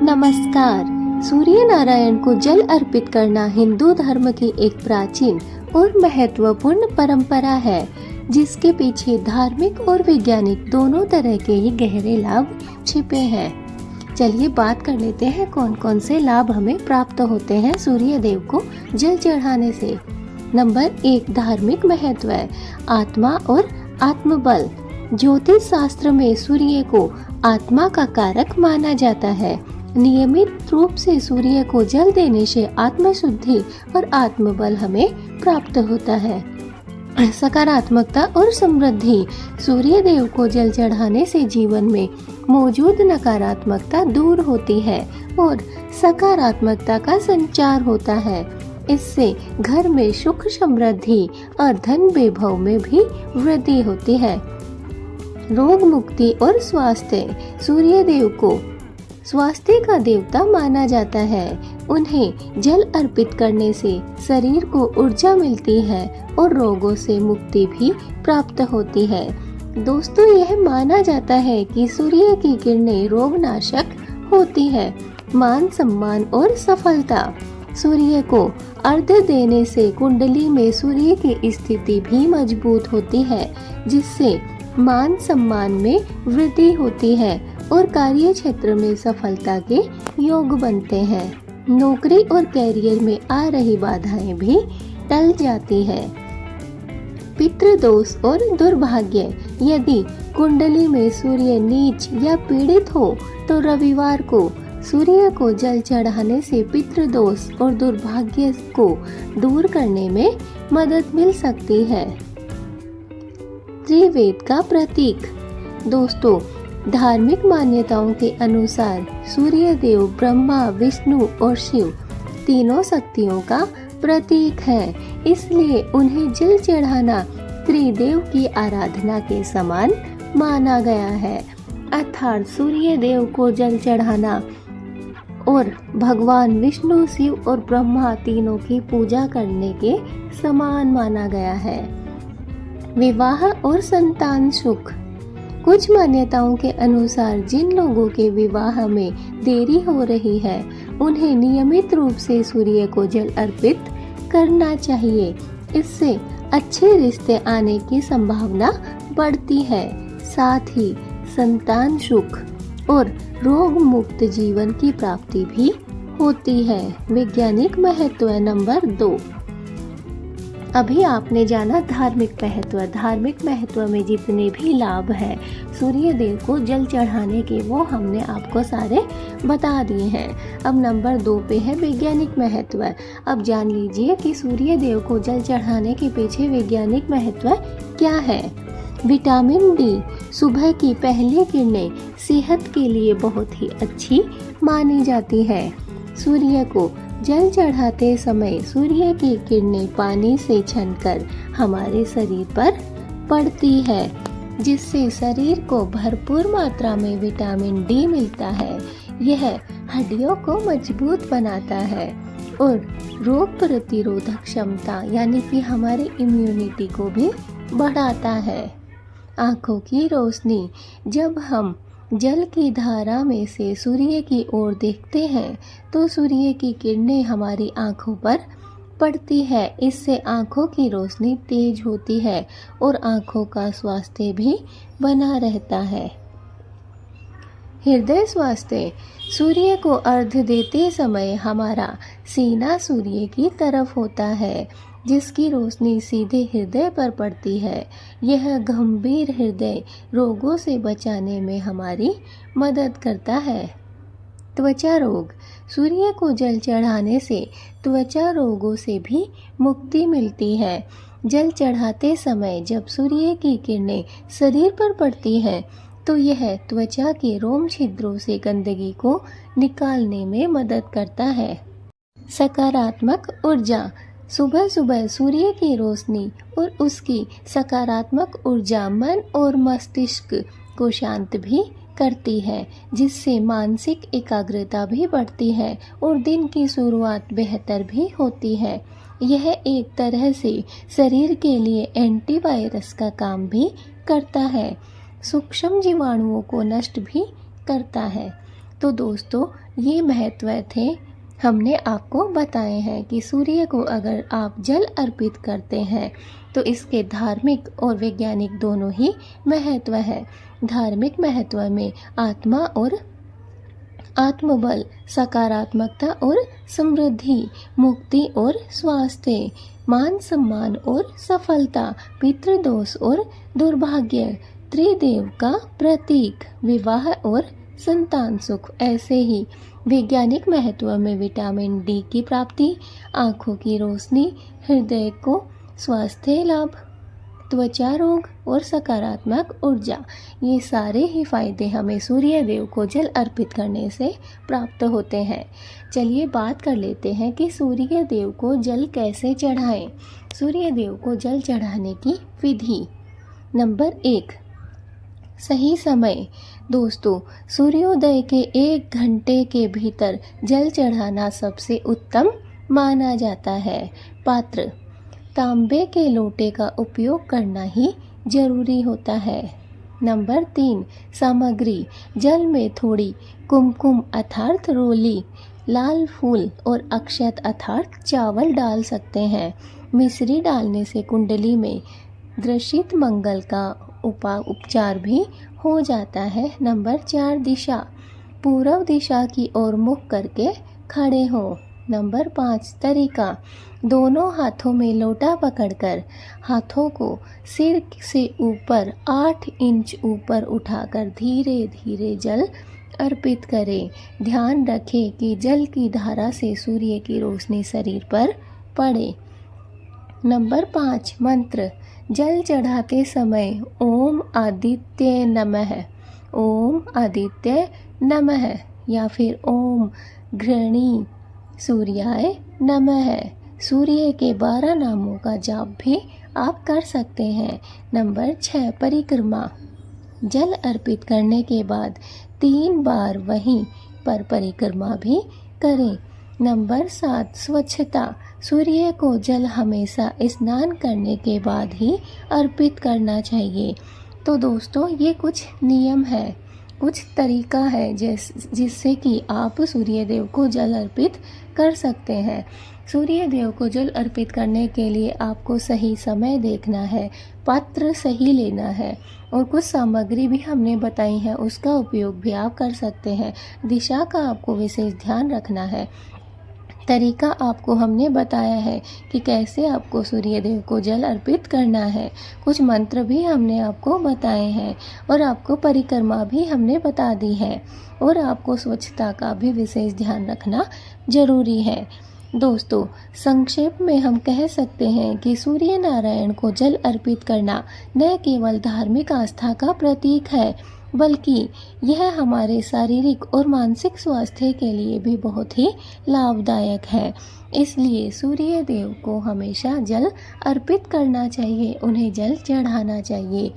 नमस्कार। सूर्य नारायण को जल अर्पित करना हिंदू धर्म की एक प्राचीन और महत्वपूर्ण परंपरा है, जिसके पीछे धार्मिक और वैज्ञानिक दोनों तरह के ही गहरे लाभ छिपे हैं। चलिए बात कर लेते हैं कौन कौन से लाभ हमें प्राप्त होते हैं सूर्य देव को जल चढ़ाने से। नंबर 1, धार्मिक महत्व है। आत्मा और आत्मबल। ज्योतिष शास्त्र में सूर्य को आत्मा का कारक माना जाता है। नियमित रूप से सूर्य को जल देने से आत्मशुद्धि और आत्मबल हमें प्राप्त होता है। सकारात्मकता और समृद्धि। सूर्य देव को जल चढ़ाने से जीवन में मौजूद नकारात्मकता दूर होती है और सकारात्मकता का संचार होता है। इससे घर में सुख समृद्धि और धन वैभव में भी वृद्धि होती है। रोग मुक्ति और स्वास्थ्य। सूर्य देव को स्वास्थ्य का देवता माना जाता है। उन्हें जल अर्पित करने से शरीर को ऊर्जा मिलती है और रोगों से मुक्ति भी प्राप्त होती है। दोस्तों, यह माना जाता है कि सूर्य की किरणें रोगनाशक होती है। मान सम्मान और सफलता। सूर्य को अर्घ्य देने से कुंडली में सूर्य की स्थिति भी मजबूत होती है, जिससे मान सम्मान में वृद्धि होती है और कार्य क्षेत्र में सफलता के योग बनते हैं। नौकरी और कैरियर में आ रही बाधाएं भी टल जाती है। पितृदोष और दुर्भाग्य। यदि कुंडली में सूर्य नीच या पीड़ित हो तो रविवार को सूर्य को जल चढ़ाने से पितृदोष और दुर्भाग्य को दूर करने में मदद मिल सकती है। त्रिवेद का प्रतीक। दोस्तों, धार्मिक मान्यताओं के अनुसार सूर्य देव ब्रह्मा, विष्णु और शिव तीनों शक्तियों का प्रतीक है, इसलिए उन्हें जल चढ़ाना त्रिदेव की आराधना के समान माना गया है। अर्थात सूर्य देव को जल चढ़ाना और भगवान विष्णु, शिव और ब्रह्मा तीनों की पूजा करने के समान माना गया है। विवाह और संतान सुख। कुछ मान्यताओं के अनुसार जिन लोगों के विवाह में देरी हो रही है, उन्हें नियमित रूप से सूर्य को जल अर्पित करना चाहिए। इससे अच्छे रिश्ते आने की संभावना बढ़ती है। साथ ही संतान सुख और रोग मुक्त जीवन की प्राप्ति भी होती है। वैज्ञानिक महत्व। नंबर 2, अभी आपने जाना धार्मिक महत्व। धार्मिक महत्व में जितने भी लाभ हैं सूर्य देव को जल चढ़ाने के, वो हमने आपको सारे बता दिए हैं। अब नंबर 2 पे है वैज्ञानिक महत्व। अब जान लीजिए कि सूर्य देव को जल चढ़ाने के पीछे वैज्ञानिक महत्व क्या है। Vitamin D. सुबह की पहली किरणें सेहत के लिए बहुत ही अच्छी मानी जाती है। सूर्य को जल चढ़ाते समय सूर्य की किरणें पानी से छनकर हमारे शरीर पर पड़ती है, जिससे शरीर को भरपूर मात्रा में विटामिन डी मिलता है। यह हड्डियों को मजबूत बनाता है और रोग प्रतिरोधक क्षमता यानी कि हमारे इम्यूनिटी को भी बढ़ाता है। आँखों की रोशनी। जब हम जल की धारा में से सूर्य की ओर देखते हैं तो सूर्य की किरणें हमारी आँखों पर पड़ती है। इससे आँखों की रोशनी तेज होती है और आँखों का स्वास्थ्य भी बना रहता है। हृदय स्वास्थ्य। सूर्य को अर्घ्य देते समय हमारा सीना सूर्य की तरफ होता है, जिसकी रोशनी सीधे हृदय पर पड़ती है। यह गंभीर हृदय रोगों से बचाने में हमारी मदद करता है। त्वचा रोग। सूर्य को जल चढ़ाने से त्वचा रोगों से भी मुक्ति मिलती है। जल चढ़ाते समय जब सूर्य की किरणें शरीर पर पड़ती हैं तो यह त्वचा के रोम छिद्रों से गंदगी को निकालने में मदद करता है। सकारात्मक ऊर्जा। सुबह सुबह सूर्य की रोशनी और उसकी सकारात्मक ऊर्जा मन और मस्तिष्क को शांत भी करती है, जिससे मानसिक एकाग्रता भी बढ़ती है और दिन की शुरुआत बेहतर भी होती है। यह एक तरह से शरीर के लिए एंटीवायरस का काम भी करता है। सूक्ष्म जीवाणुओं को नष्ट भी करता है। तो दोस्तों ये महत्व थे हमने आपको बताए हैं कि सूर्य को अगर आप जल अर्पित करते हैं तो इसके धार्मिक और वैज्ञानिक दोनों ही महत्व है। धार्मिक महत्व में आत्मा और आत्मबल, सकारात्मकता और समृद्धि, मुक्ति और स्वास्थ्य, मान सम्मान और सफलता, पितृदोष और दुर्भाग्य, त्रिदेव का प्रतीक, विवाह और संतान सुख। ऐसे ही वैज्ञानिक महत्व में विटामिन डी की प्राप्ति, आँखों की रोशनी, हृदय को स्वास्थ्य लाभ, त्वचा रोग और सकारात्मक ऊर्जा, ये सारे ही फायदे हमें सूर्य देव को जल अर्पित करने से प्राप्त होते हैं। चलिए बात कर लेते हैं कि सूर्य देव को जल कैसे चढ़ाएं। सूर्य देव को जल चढ़ाने की विधि। नंबर 1, सही समय। दोस्तों सूर्योदय के 1 घंटे के भीतर जल चढ़ाना सबसे उत्तम माना जाता है। पात्र, तांबे के लोटे का उपयोग करना ही जरूरी होता है। नंबर 3, सामग्री। जल में थोड़ी कुमकुम अर्थात रोली, लाल फूल और अक्षत अर्थात चावल डाल सकते हैं। मिश्री डालने से कुंडली में दृश्यत मंगल का उपचार भी हो जाता है। नंबर 4, दिशा। पूर्व दिशा की ओर मुख करके खड़े हों। नंबर 5, तरीका। दोनों हाथों में लोटा पकड़कर हाथों को सिर से ऊपर 8 इंच ऊपर उठाकर धीरे धीरे जल अर्पित करें। ध्यान रखें कि जल की धारा से सूर्य की रोशनी शरीर पर पड़े। नंबर 5, मंत्र। जल चढ़ाते समय ओम आदित्य नमः, ओम आदित्य नमः या फिर ओम घृणी सूर्याय नमः, सूर्य के 12 नामों का जाप भी आप कर सकते हैं। नंबर 6, परिक्रमा। जल अर्पित करने के बाद 3 बार वहीं पर परिक्रमा भी करें। नंबर 7, स्वच्छता। सूर्य को जल हमेशा स्नान करने के बाद ही अर्पित करना चाहिए। तो दोस्तों ये कुछ नियम है, कुछ तरीका है जिससे कि आप सूर्य देव को जल अर्पित कर सकते हैं। सूर्य देव को जल अर्पित करने के लिए आपको सही समय देखना है, पात्र सही लेना है और कुछ सामग्री भी हमने बताई है, उसका उपयोग भी आप कर सकते हैं। दिशा का आपको विशेष ध्यान रखना है। तरीका आपको हमने बताया है कि कैसे आपको सूर्य देव को जल अर्पित करना है। कुछ मंत्र भी हमने आपको बताए हैं और आपको परिक्रमा भी हमने बता दी है और आपको स्वच्छता का भी विशेष ध्यान रखना जरूरी है। दोस्तों संक्षेप में हम कह सकते हैं कि सूर्य नारायण को जल अर्पित करना न केवल धार्मिक आस्था का प्रतीक है बल्कि यह हमारे शारीरिक और मानसिक स्वास्थ्य के लिए भी बहुत ही लाभदायक है। इसलिए सूर्य देव को हमेशा जल अर्पित करना चाहिए, उन्हें जल चढ़ाना चाहिए।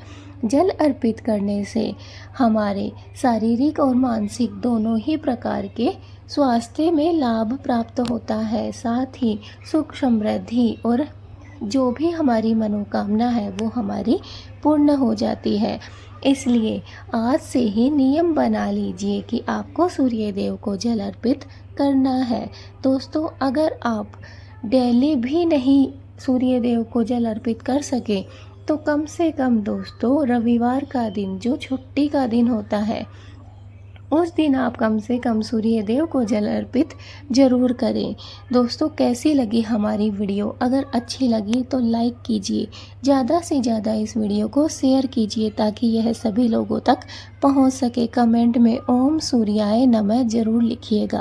जल अर्पित करने से हमारे शारीरिक और मानसिक दोनों ही प्रकार के स्वास्थ्य में लाभ प्राप्त होता है। साथ ही सुख समृद्धि और जो भी हमारी मनोकामना है वो हमारी पूर्ण हो जाती है। इसलिए आज से ही नियम बना लीजिए कि आपको सूर्य देव को जल अर्पित करना है। दोस्तों अगर आप डेली भी नहीं सूर्य देव को जल अर्पित कर सके तो कम से कम दोस्तों रविवार का दिन जो छुट्टी का दिन होता है उस दिन आप कम से कम सूर्य देव को जल अर्पित जरूर करें। दोस्तों कैसी लगी हमारी वीडियो? अगर अच्छी लगी तो लाइक कीजिए, ज़्यादा से ज़्यादा इस वीडियो को शेयर कीजिए ताकि यह सभी लोगों तक पहुंच सके। कमेंट में ओम सूर्याय नमः जरूर लिखिएगा।